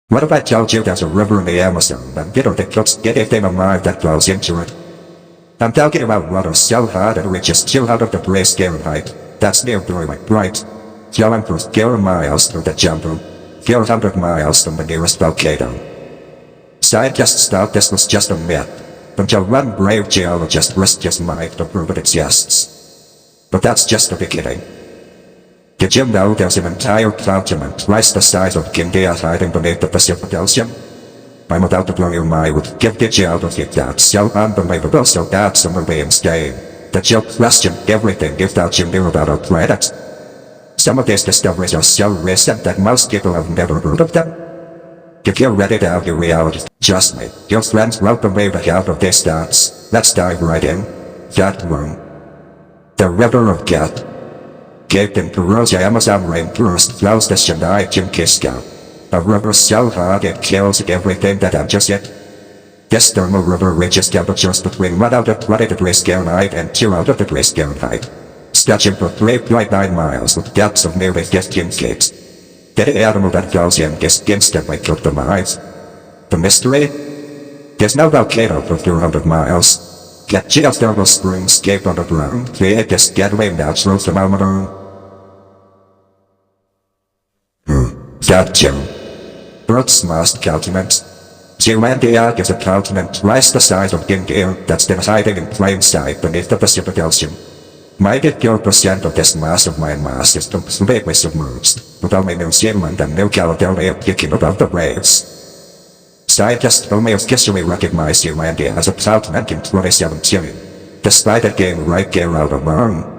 What if I told you there's a river in the Amazon and you don't think you'll get anything alive that flows into it? I'm talking about water so hot it reaches 200 degrees Fahrenheit. That's near boiling point. Flowing for 4 miles through the jungle. 400 miles from the nearest volcano. Scientists thought this was just a myth, until one brave geologist risked his life to prove it exists. But that's just the beginning. Did you know there's an entire continent twice the size of India hiding beneath the Pacific Ocean? I'm about to blow your mind with gifted geography that's so unbelievable, so that's a Marine's game that you'll question everything you thought you knew about our planet. Some of these discoveries are so recent that most people have never heard of them. If you're ready to have your reality, trust me, your friends won't believe the half of these stats. Let's dive right in. Fact 1. The River of Death. Cape in Peru's Amazon rainforest flows the Chennai Chinkisca, a river so hot it kills everything that enters it. This thermal river reaches temperatures between 120 degrees Fahrenheit and 200 degrees Fahrenheit, stretching for 3.9 miles with depths of nearly 15 feet. Any animal that falls in is instantly cooked alive. The mystery? There's no volcano for 400 miles. Yet geothermal springs escape underground create this deadly natural phenomenon. Fact 2. Earth's lost continent. Zealandia is a continent twice the size of India that's been hiding in plain sight beneath the Pacific Ocean. 94% of this massive landmass is completely submerged, with only New Zealand and New Caledonia peeking above the waves. Scientists only officially recognized Zealandia as a continent in 2017, despite it being right there out alone.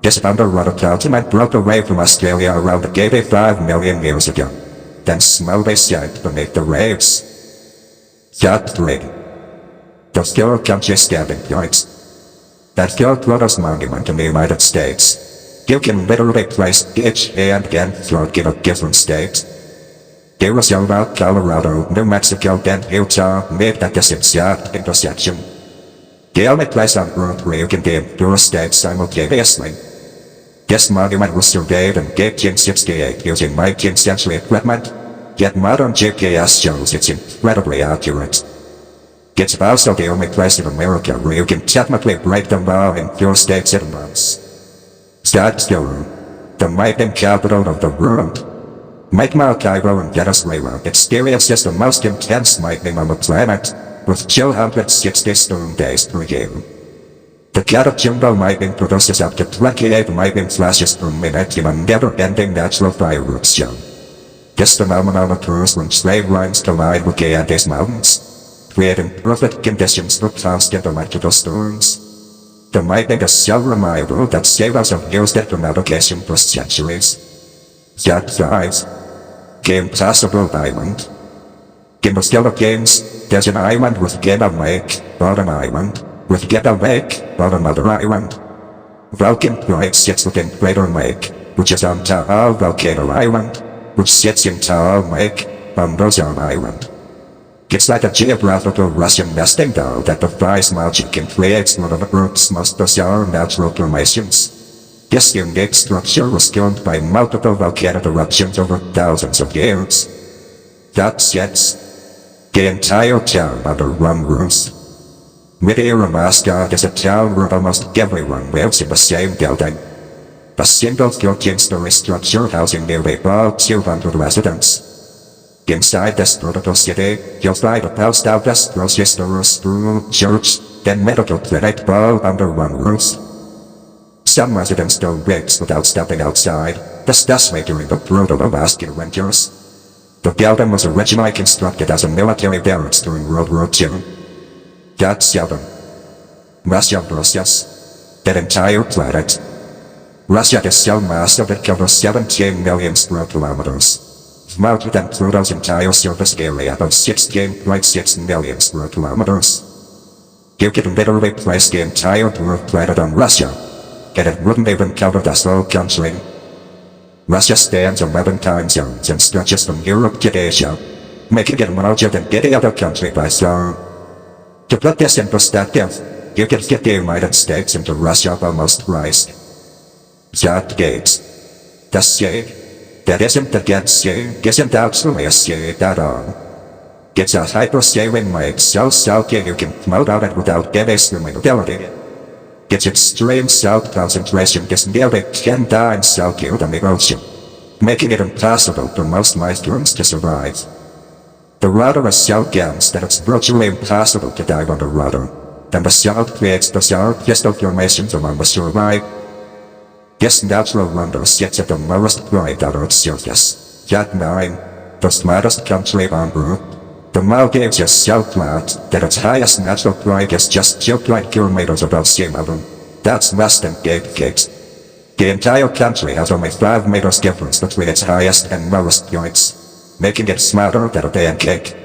This underwater continent broke away from Australia around 85 million years ago, then slowly sank beneath the waves. Fact 3. The Fur Country Standing Points. That Fur Photos monument in the United States. You can literally place each hand and throat in a different state. Arizona, Colorado, New Mexico, and Utah meet at this exact intersection. The only place on Earth where you can be in two states simultaneously. This monument was surveyed in 1868 using 19th century equipment, yet modern GPS shows it's incredibly accurate. It's also the only place in America where you can technically break the law in 4 states at once. Fact 4. The mining capital of the world. Magma Cairo and Venezuela experiences the most intense mining on the planet, with 260 storm days per year. The Catatumbo mining produces up to 28 mining flashes per minute in a never-ending natural fireworks show. This phenomenon occurs when slave lines collide with the Andes Mountains, creating perfect conditions for constant electrical storms. The mining is so reliable that sailors have used it for navigation for centuries. Fact 5. The Impossible Island. In the Philippines, there's an island with Gema Lake, or an island, with Gema Lake, or another island. Vulcan Point sits within Crater Lake, which is on Taal Volcano Island, which sits in Taal Lake, on Luzon Island. It's like a geographical Russian nesting doll that defies logic and creates one of the Earth's most bizarre natural formations. This unique structure was formed by multiple volcanic eruptions over thousands of years. Fact 6. The entire town under one roof. Whittier, Alaska is a town where almost everyone lives in the same building. A single 14-story structure housing nearly all 200 residents. Inside this vertical city, you'll find a post office, grocery store, school, church, and medical clinic all under one roof. Some residents go weeks without stepping outside, especially during the brutal Alaskan winters. The building was originally constructed as a military barracks during World War II. Fact 7. Russia versus the entire planet. Russia is so massive it covers 17 million square kilometers, larger than Pluto's entire surface area of 16.6 million square kilometers. You could literally place the entire dwarf planet on Russia, and it wouldn't even cover this whole country. Russia spans 11 time zones and stretches from Europe to Asia, making it larger than any other country by far. To put this in perspective, you can fit the United States into Russia almost twice. Fact 8. The sea. That isn't against you, isn't absolutely you at all. It's a hyper-scaling way so you can float on it without any ability. Its extreme salt concentration is nearly 10 times saltier than the ocean, making it impossible for most mushrooms to survive. The water is so dense that it's virtually impossible to dive underwater, and the salt creates bizarre crystal formations along the shoreline. This natural wonder sits at the lowest point on Earth's surface, yet 9, the smartest country on Earth. The Maldives is so flat that its highest natural point is just 2 kilometers above sea level. That's less than 8 feet. The entire country has only 5 meters difference between its highest and lowest points, making it smaller than a pancake.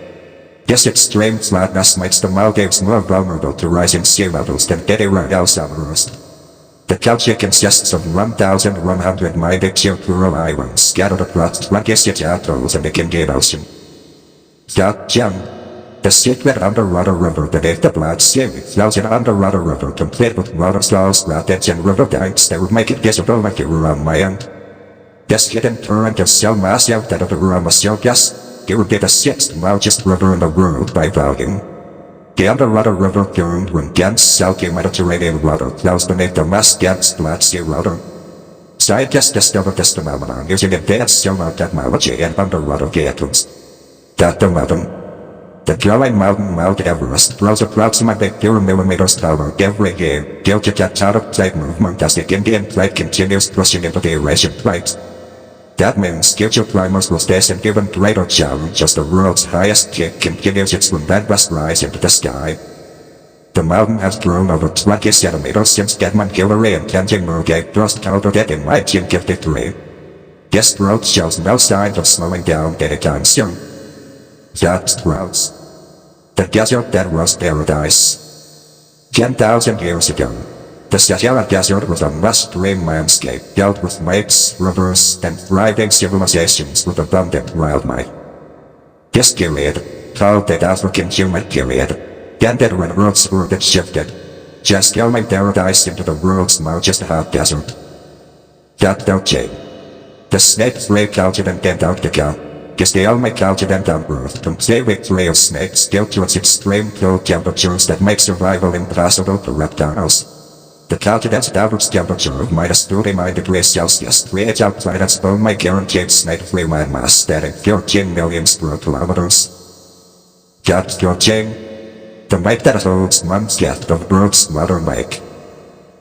This extreme flatness makes the Maldives more vulnerable to rising sea levels than anywhere else on Earth. The country consists of 1,192 rural islands scattered across 26 atolls in the Indian Ocean. Gem, the secret underwater river beneath the Black Sea, flows an underwater river complete with waterfalls, rapids, and river banks that would make it visible if you were on land. This hidden current is so massive that if it were on the surface, it would be the 6th largest river in the world by volume. The underwater river formed when dense salty Mediterranean water flows beneath the less dense Black Sea water. Scientists discovered this phenomenon using advanced sonar technology and underwater vehicles. Dr. 11. The growing mountain Mount Everest grows approximately 4 millimeters taller every year due to tectonic plate movement as the Indian plate continues pushing into the Eurasian plate. That means future climbers will face an even greater challenge as the world's highest peak continues its relentless rise into the sky. The mountain has grown over 20 centimeters since Edmund Hillary and Tenzing Norgay first counted it in 1953. This growth shows no signs of slowing down anytime soon. Vast clouds. The desert that was paradise. 10,000 years ago, the Sahara Desert was a lush green landscape filled with lakes, rivers, and thriving civilizations with abundant wildlife. This period, called the African Human Period, ended when Earth's orbit shifted, transforming paradise into the world's largest hot desert. Dr. J. The snake-free continent Antarctica is the only continent on Earth completely free of snakes due to its extreme cold temperatures that make survival impossible for reptiles. The continent's average temperature of minus 39 degrees Celsius creates our planet's only guaranteed snake-free landmass spanning 13 million square kilometers. Dr. J. The lake that holds 1/5 of Earth's water lake.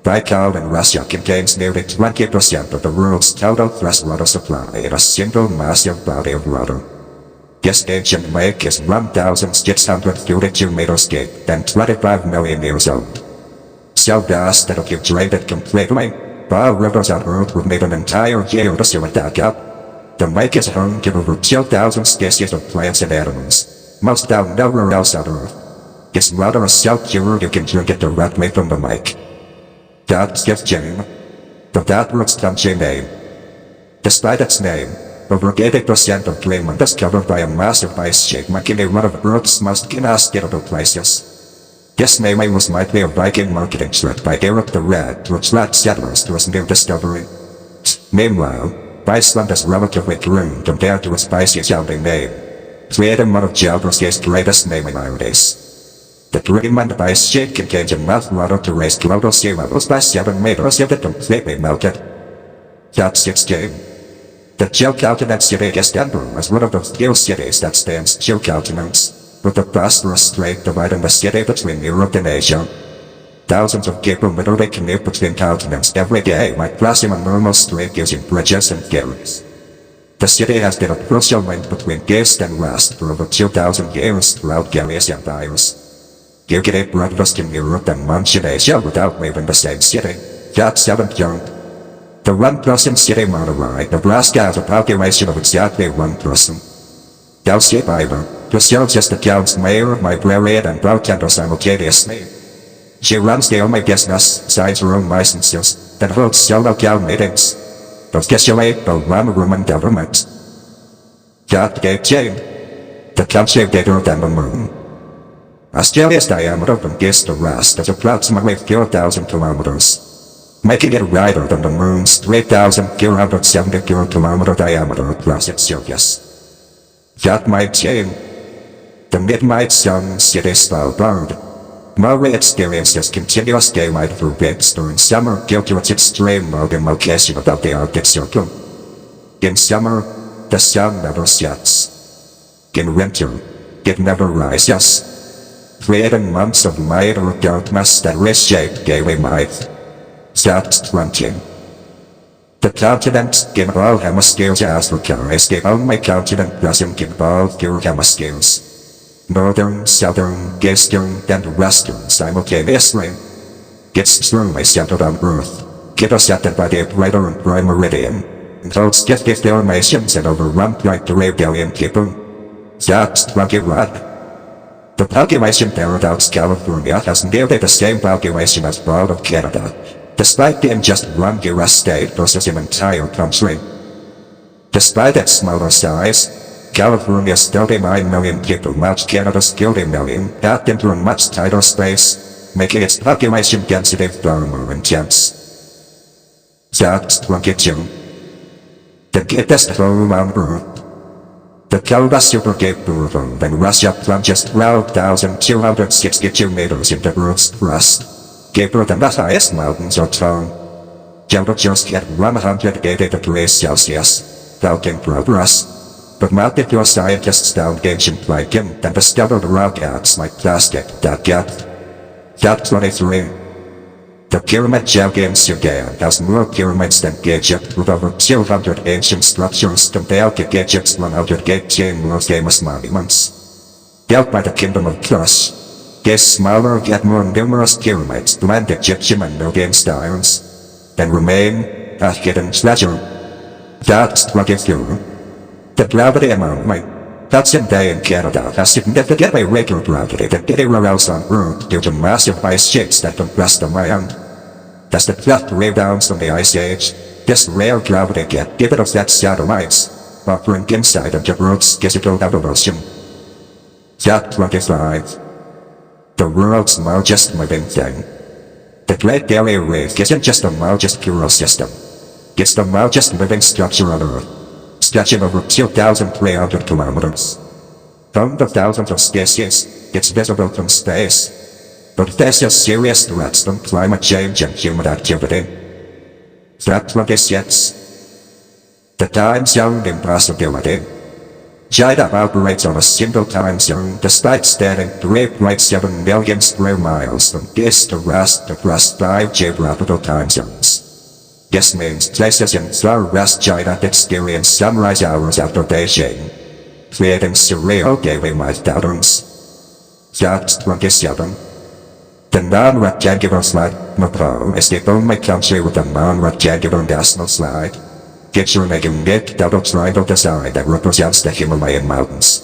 Baikal in Russia contains nearly 20% of the world's total freshwater supply in a single massive body of water. This ancient lake is 1,632 meters deep and 25 million years old. So vast that if you drained it completely, all rivers on Earth would need an entire year to fill it back up. The lake is home to over 2,000 species of plants and animals, most found nowhere else on Earth. Its water is so pure you can drink it directly from the lake. Dot gives Jane the Dotworks country name. Despite its name, over 80% of Greenland is covered by a massive ice sheet, making it one of Earth's most inhospitable places. This naming was likely a Viking marketing trick by Eric the Red to attract settlers to his new discovery. Meanwhile, Iceland is relatively green compared to its spicy-sounding name, creating one of geography's greatest naming ironies. The Greenland ice sheet contains enough water to raise global sea levels by 7 meters if it completely melted. Fact 16. The two continent city Istanbul is one of the few cities that spans 2 continents, with the prosperous strait dividing the city between Europe and Asia. Thousands of people literally commute between continents every day like crossing a normal street using bridges and ferries. The city has been a crucial link between East and West for over 2,000 years throughout various empires. You can eat breakfast in Europe and lunch in Asia without leaving the same city. Fact 17. The one-person city Monterey, Nebraska has a population of exactly 1 person. Kelsey Biber, who serves as the town's mayor, librarian, and bartender simultaneously. She runs the only business, signs her own licenses, and holds solo town meetings. Officially, a one-woman government. Fact 18. The country bigger than the moon. Australia's diameter from east to west is approximately 4,000 kilometers. making it wider than the moon's 3,470 kilometer diameter across its surface. That might change. The midnight sun city Svalbard. Maori experiences continuous daylight through weeks during summer due to its extreme northern location above the Arctic Circle. In summer, the sun never sets. In winter, it never rises, creating months of light or darkness that reshape daily life. That's 20. The continent in all hemispheres Africa is the only continent present in all 4 hemispheres. Northern, southern, eastern, and western simultaneously. It's truly centered on Earth, intersected by the equator and prime meridian, and holds 54 nations and over 1.3 billion people. That's 21. The population paradox California has nearly the same population as all of Canada, despite being just one US state versus an entire country. Despite its smaller size, California's 39 million people match Canada's 30 million, packed into a much tighter space, making its population density far more intense. That's 22. The greatest hole on Earth. The Kouga Supergate Boulevard in Russia plunges 12,262 meters into Earth's crust, deeper than the highest mountains are tall. Temperatures hit 180 degrees Celsius, halting progress. But mountain scientists found ancient plankton and discovered rock ants like plastic that depth. Fact 23. The Pyramid Jug in Sudan has more pyramids than Egypt, with over 200 ancient structures compared to Egypt's 118 most famous monuments. Built by the Kingdom of Kush, these smaller yet more numerous pyramids blend Egyptian and Nubian styles, and remain a hidden treasure. That's 24. The gravity anomaly. Hudson Bay in Canada has significantly weaker gravity than anywhere else on Earth due to massive ice sheets that compress the land. As the cleft rebounds from the Ice Age, this rare gravity can give it affect satellites, offering insight into Earth's physical evolution. Fact 25. The world's largest living thing. The Great Barrier Reef isn't just the largest coral system. It's the largest living structure on Earth, stretching over 2,300 kilometers. Home to thousands of species, it's visible from space, but faces serious threats from climate change and human activity. Fact 26. The time zone impossibility. China operates on a single time zone despite spanning 3.7 million square miles from east to west across 5 geographical time zones. This means places in far west China experience sunrise hours after Beijing, creating surreal daily life patterns. Fact 27. The non-rectangular flag, Nepal is the only country with a non-rectangular national flag, featuring a unique double triangle design that represents the Himalayan mountains.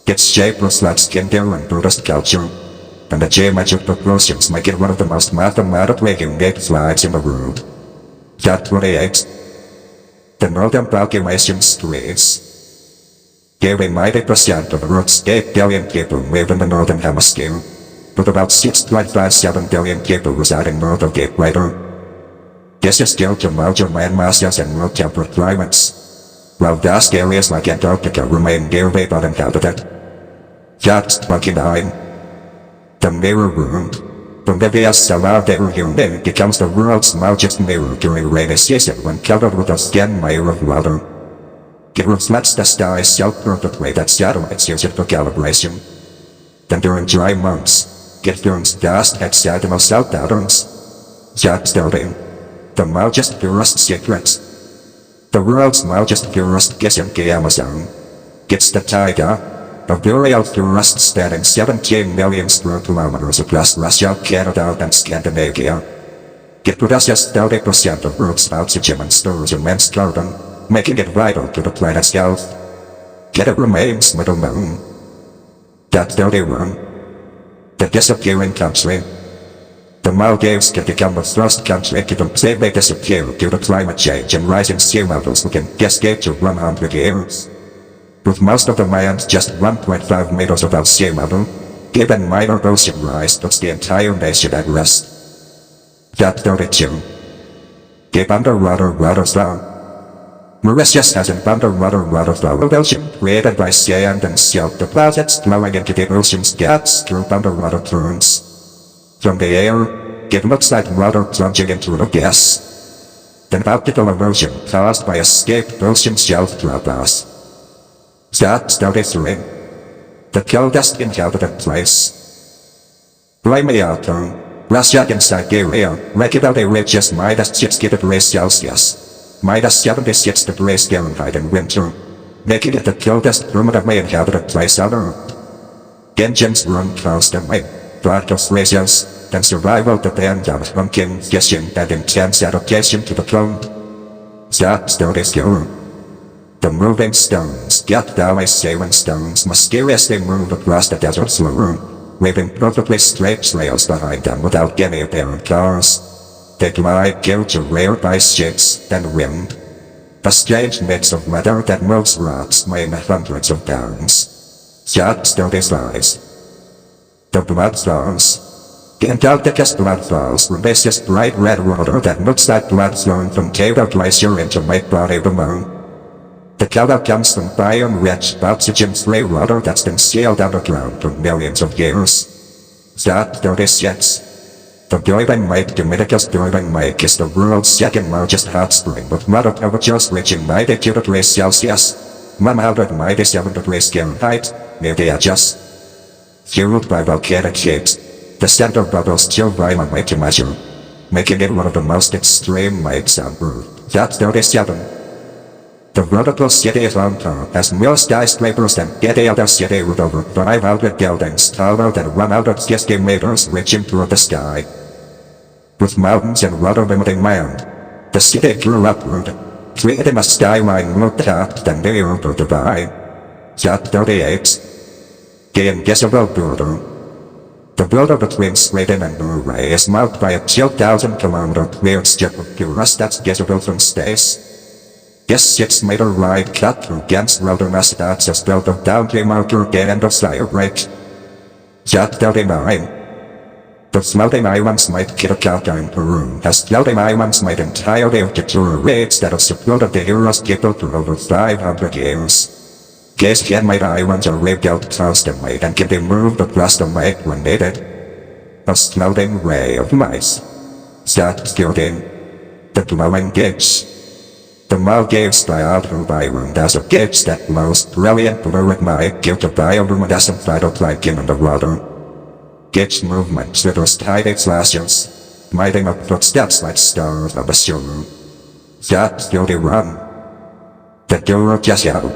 Its shape reflects Hindu and Buddhist culture, and the geometric proportions make it one of the most mathematically unique flags in the world. Fact 28. The northern population squeeze. Nearly 90% of Earth's 8 billion people live in the northern hemisphere, with about 6.57 billion people residing north of the equator. This is due to larger land masses and more temperate climates, while vast areas like Antarctica remain nearly uninhabited. Fact 29. The mirror world. Bolivia's Salar de Uyuni becomes the world's largest mirror during rainy season when covered with a thin layer of water. It reflects the sky so perfectly that satellites use it for calibration. Then during dry months, it forms vast hexagonal cell patterns. Fact 30. The largest forest secret. The world's largest forest is in the Amazon. It's the taiga, a boreal forest spanning 17 million square kilometers across Russia, Canada, and Scandinavia. It produces 30% of Earth's oxygen and stores immense carbon, making it vital to the planet's health. Yet it remains little known. Fact 31. The disappearing country. The Maldives could become the first country to completely disappear due to climate change and rising sea levels within escape to 100 years. With most of the land just 1.5 meters above sea level, even minor ocean rise puts the entire nation at rest. Fact 32. Gave underwater flower. Mauritius has an underwater flower ocean created by sand and silt deposits flowing into the ocean's depths through underwater currents. From the air, it looks like water plunging into a gas. Then optical erosion caused by escaped ocean shelf drop-offs. That started through the coldest inhabited place. Plymouth, Russia and Siberia, regularly reaches -60°C, -76°F in winter, making it the coldest permanently inhabited place on Earth. Engines run constantly, fluctuations, and survival depend on hunting, fishing, and intense adaptation to the cold. That story is true. The moving stones, Death Valley sailing stones, mysteriously move across the desert floor, leaving perfectly straight trails behind them without any apparent cause. They glide due to rare ice sheets and wind. A strange mix of weather that moves rocks weighing hundreds of pounds. That story lies. The blood flows. The Antarctica's blood flows releases bright red water that looks like blood flowing from Taylor Glacier into Lake Bonney below. The color comes from biome-rich, oxygen-free water that's been sealed underground for millions of years. That 36. The Boiling Lake Dominicus Boiling Lake is the world's second largest hot spring with water temperatures reaching 92°C, 197°F, near the edges. Fueled by volcanic heat, the center bubbles chill violently to measure, making it one of the most extreme lakes on Earth. That 37. The vertical city of Hong Kong has more skyscrapers than any other city with over 500 buildings taller than 150 meters reaching through the sky. With mountains and water-limiting land, the city grew upward, creating a skyline more capped than the Upper Divide. That 38. The Invisible Border. The border between Sweden and Norway is marked by a 2,000-kilometer cleared strip of forest that's visible from space. This 6-meter wide cut through dense wilderness that's is built of boundary marker and a fire break. That 39. The floating islands like Titicaca in Peru has floating islands made entirely of Datura reeds that have supported the hero's people for over 500 years. These handmade islands are rebuilt constantly and can be moved across the lake when needed. A floating ray of light. That 40. The glowing gauge. The Maldives bioluminescent island has a gauge that glows brilliant blue at night due to bioluminescent phytoplankton in the water. Gauge movement triggers tiny flashes, lighting up footsteps like stars on the shore. That 31. The Duro Gesell.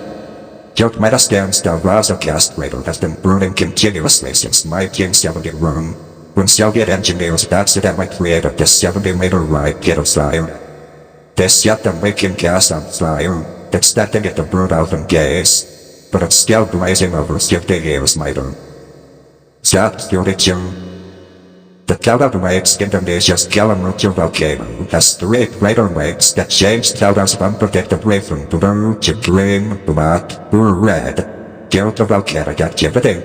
Turkmenistan's Darvaza castrator has been burning continuously since 1971, when Soviet engineers accidentally created this 70-meter wide pit of fire. They set the leaking gas on fire, expecting it to burn out in days, but it's still blazing over 50 years later. That 32. The Kawah Lakes, Indonesia's Kalamutu volcano, has 3 crater lakes that change colors unpredictably from blue to green, black, or red, due to volcanic activity.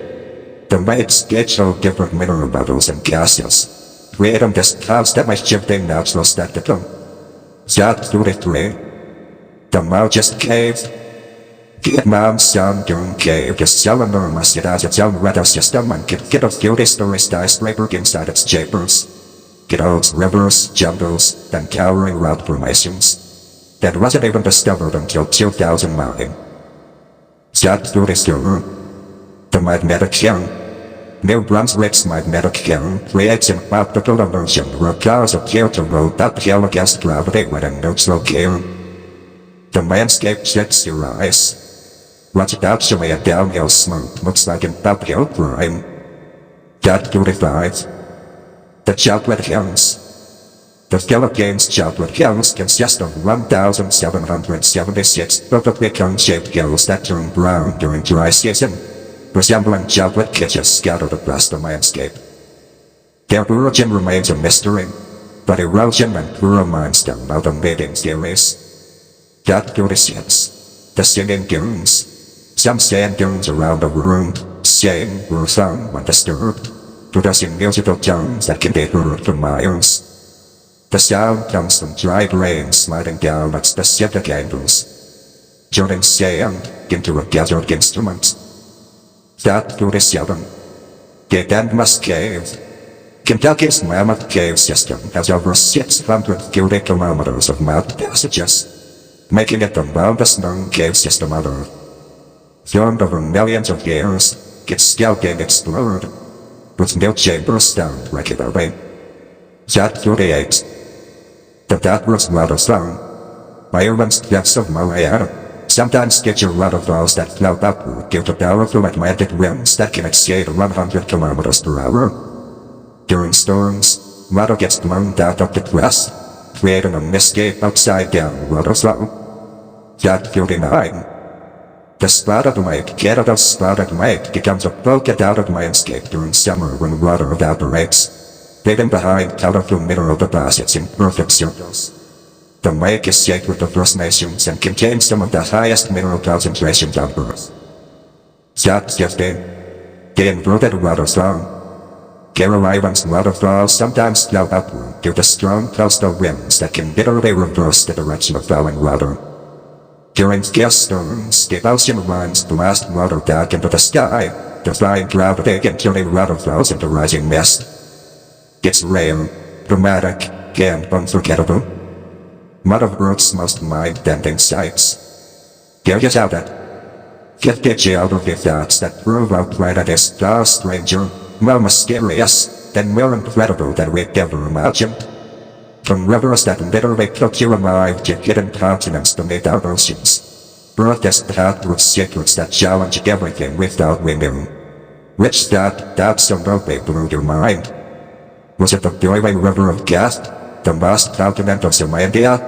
The lakes each hold different mineral levels and gases, creating this constantly shifting natural spectacle. That 33. The largest cave. Vietnam's Sand Dune Cave is so enormous it has its own weather system and can fit a 30-story skyscraper inside its chambers. It holds rivers, jungles, and towering rock formations. That wasn't even discovered until 2009. That 34. The Magnetic Hill. New Brunswick's magnetic hill creates an optical illusion where cars appear to roll uphill against gravity when in neutral gear. The landscape shakes your eyes. What's actually a downhill slope looks like an uphill climb. That 35. The Chocolate Hills. The Philippines' Chocolate Hills consist of 1,776 perfectly cone-shaped hills that turn brown during dry season, resembling chocolate kisses scattered across the landscape. Their origin remains a mystery, but erosion and Kura limestone are the leading theories. That 36. The Singing Dunes. Some sand dunes around the world sing or sung when disturbed, producing musical tones that can be heard for miles. The sound comes from dry rain sliding down at specific angles, turning sand into a gathered instrument. That 47. The Denmas Cave. Kentucky's Mammoth Cave system has over 630 kilometers of mountain passages, making it the longest known cave system on Earth. Formed over millions of years, its scouting explored, with no chambers found regularly. That 38. The Datros Waterstone. Ireland's depths of Moray, sometimes feature waterfalls that float upward due to powerful Atlantic winds that can exceed 100 kilometers per hour. During storms, water gets blown down up the crest, creating a misty upside-down waterfall. That 49. The Spotted Lake. Canada's Spotted Lake becomes a polka-dotted landscape during summer when water evaporates, leaving behind colorful mineral deposits in perfect circles. The lake is shaped with the First Nations and contains some of the highest mineral concentrations on Earth. That 15. The Inverted Waterfall. Carol Island's waterfalls sometimes flow upward due to strong coastal winds that can literally reverse the direction of falling water. During gust storms, the ocean winds blast water back into the sky, defying gravity and turning waterfalls into rising mist. It's rare, dramatic, and unforgettable. One of Earth's most mind-bending sights. There you have it. 50 geography facts that prove our planet is far stranger, more mysterious, and more incredible than we ever imagined. From rivers that literally cook you alive to hidden continents beneath our oceans, Earth is packed with secrets that challenge everything we thought we knew. Which that absolutely blew your mind? Was it the boiling river of gas, the vast continent of Zealandia,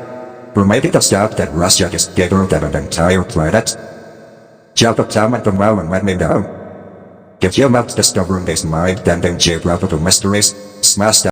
or maybe the fact that Russia is bigger than an entire planet? Drop a comment below and let me know. If you love discovering these mind-bending geographical mysteries, smash that